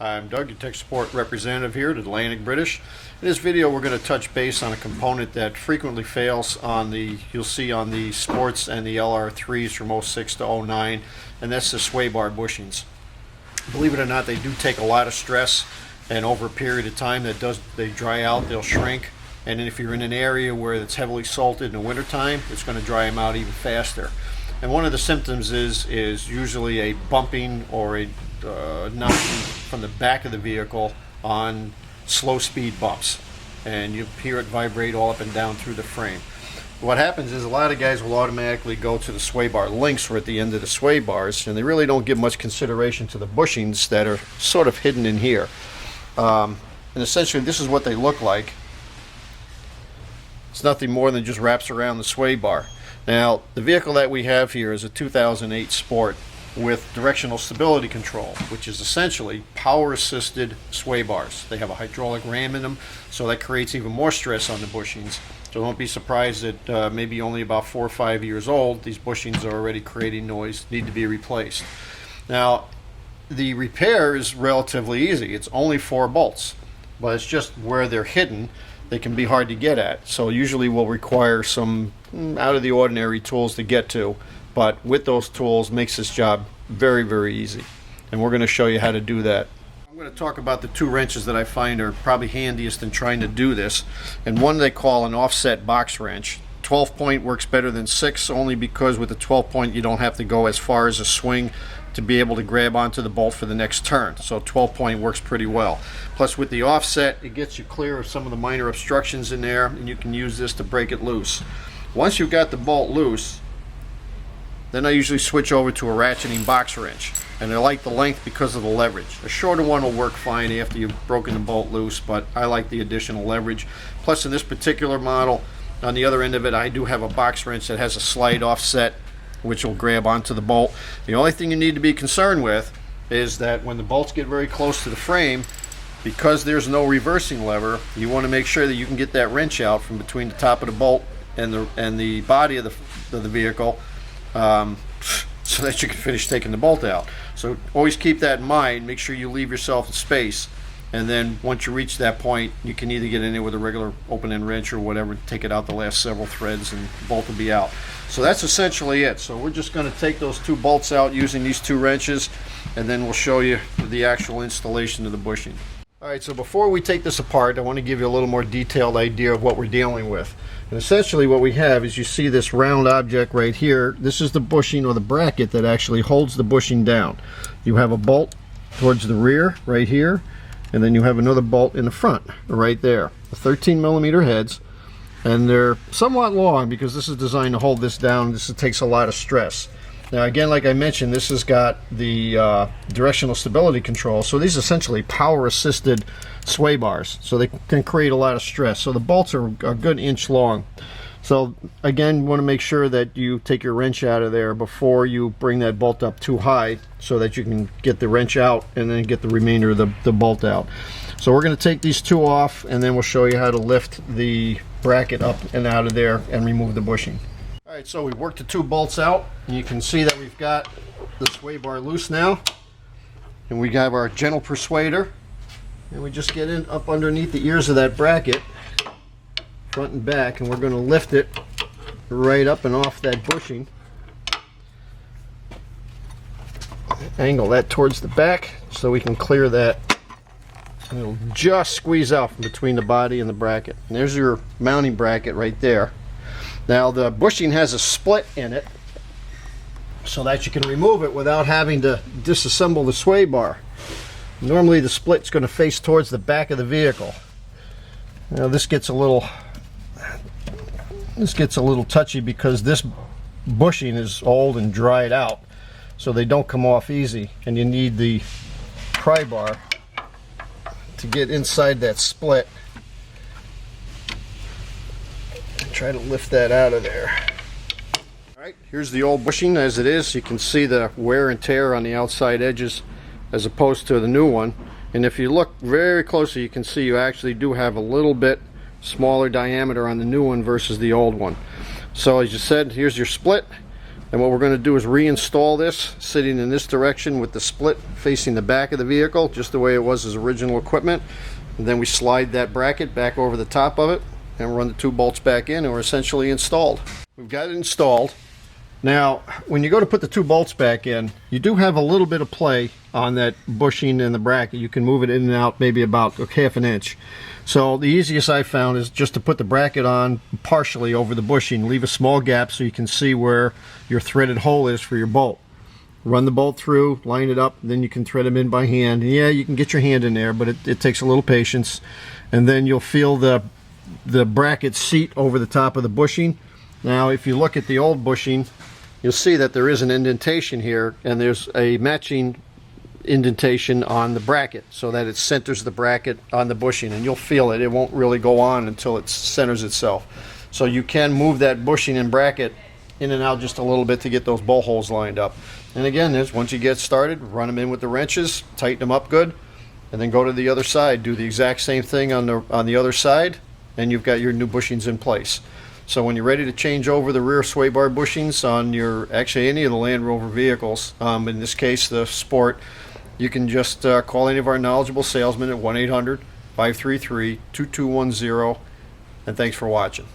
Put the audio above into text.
I'm Doug, your tech support representative here at Atlantic British. In this video we're going to touch base on a component that frequently fails on you'll see on the Sports and the LR3s from 06 to 09, and that's the sway bar bushings. Believe it or not, they do take a lot of stress, and over a period of time they dry out, they'll shrink, and then if you're in an area where it's heavily salted in the wintertime, it's going to dry them out even faster. And one of the symptoms is usually a bumping or a knocking from the back of the vehicle on slow speed bumps, and you hear it vibrate all up and down through the frame. What happens is a lot of guys will automatically go to the sway bar links or at the end of the sway bars, and they really don't give much consideration to the bushings that are sort of hidden in here. And essentially this is what they look like. It's nothing more than just wraps around the sway bar. Now the vehicle that we have here is a 2008 Sport with directional stability control, which is essentially power assisted sway bars. They have a hydraulic ram in them, so that creates even more stress on the bushings. So don't be surprised that maybe only about 4 or 5 years old, these bushings are already creating noise, need to be replaced. Now the repair is relatively easy. It's only 4 bolts, but it's just where they're hidden, they can be hard to get at. So usually we'll require some out of the ordinary tools to get to, but with those tools makes this job very, very easy. And we're going to show you how to do that. I'm going to talk about the 2 wrenches that I find are probably handiest in trying to do this. And one they call an offset box wrench. 12 point works better than 6, only because with the 12 point you don't have to go as far as a swing to be able to grab onto the bolt for the next turn. So 12 point works pretty well. Plus with the offset, it gets you clear of some of the minor obstructions in there, and you can use this to break it loose. Once you've got the bolt loose, then I usually switch over to a ratcheting box wrench, and I like the length because of the leverage. A shorter one will work fine after you've broken the bolt loose, but I like the additional leverage. Plus in this particular model, on the other end of it, I do have a box wrench that has a slide offset, which will grab onto the bolt. The only thing you need to be concerned with is that when the bolts get very close to the frame, because there's no reversing lever, you want to make sure that you can get that wrench out from between the top of the bolt and the body of the vehicle, so that you can finish taking the bolt out. So always keep that in mind. Make sure you leave yourself space, and then once you reach that point, you can either get in there with a regular open end wrench or whatever, take it out the last several threads, and the bolt will be out. So that's essentially it. So we're just going to take those 2 bolts out using these 2 wrenches, and then we'll show you the actual installation of the bushing. Alright, so before we take this apart, I want to give you a little more detailed idea of what we're dealing with. And essentially what we have is, you see this round object right here. This is the bushing, or the bracket, that actually holds the bushing down. You have a bolt towards the rear right here, and then you have another bolt in the front right there. The 13mm heads, and they're somewhat long because this is designed to hold this down. This takes a lot of stress. Now again, like I mentioned, this has got the directional stability control, so these are essentially power assisted sway bars, so they can create a lot of stress. So the bolts are a good inch long. So again, you want to make sure that you take your wrench out of there before you bring that bolt up too high, so that you can get the wrench out and then get the remainder of the bolt out. So we're going to take these 2 off, and then we'll show you how to lift the bracket up and out of there and remove the bushing. Alright, so we've worked the 2 bolts out, and you can see that we've got the sway bar loose now, and we have our gentle persuader, and we just get in up underneath the ears of that bracket, front and back, and we're going to lift it right up and off that bushing. Angle that towards the back so we can clear that, and it'll just squeeze out from between the body and the bracket. And there's your mounting bracket right there. Now the bushing has a split in it, so that you can remove it without having to disassemble the sway bar. Normally the split's going to face towards the back of the vehicle. Now this gets a little touchy because this bushing is old and dried out, so they don't come off easy, and you need the pry bar to get inside that split. Try to lift that out of there. Alright, here's the old bushing as it is. You can see the wear and tear on the outside edges as opposed to the new one. And if you look very closely, you can see you actually do have a little bit smaller diameter on the new one versus the old one. So as you said, here's your split. And what we're going to do is reinstall this sitting in this direction with the split facing the back of the vehicle, just the way it was as original equipment. And then we slide that bracket back over the top of it and run the 2 bolts back in, and we're essentially installed. We've got it installed. Now, when you go to put the 2 bolts back in, you do have a little bit of play on that bushing and the bracket. You can move it in and out maybe about ½ an inch. So the easiest I found is just to put the bracket on partially over the bushing, leave a small gap so you can see where your threaded hole is for your bolt. Run the bolt through, line it up, then you can thread them in by hand. And yeah, you can get your hand in there, but it takes a little patience. And then you'll feel the bracket seat over the top of the bushing. Now, if you look at the old bushing, you'll see that there is an indentation here, and there's a matching indentation on the bracket so that it centers the bracket on the bushing, and you'll feel it. It won't really go on until it centers itself. So you can move that bushing and bracket in and out just a little bit to get those bolt holes lined up. And again, once you get started, run them in with the wrenches, tighten them up good, and then go to the other side. Do the exact same thing on the other side, and you've got your new bushings in place. So when you're ready to change over the rear sway bar bushings on actually any of the Land Rover vehicles, in this case the Sport, you can just call any of our knowledgeable salesmen at 1-800-533-2210, and thanks for watching.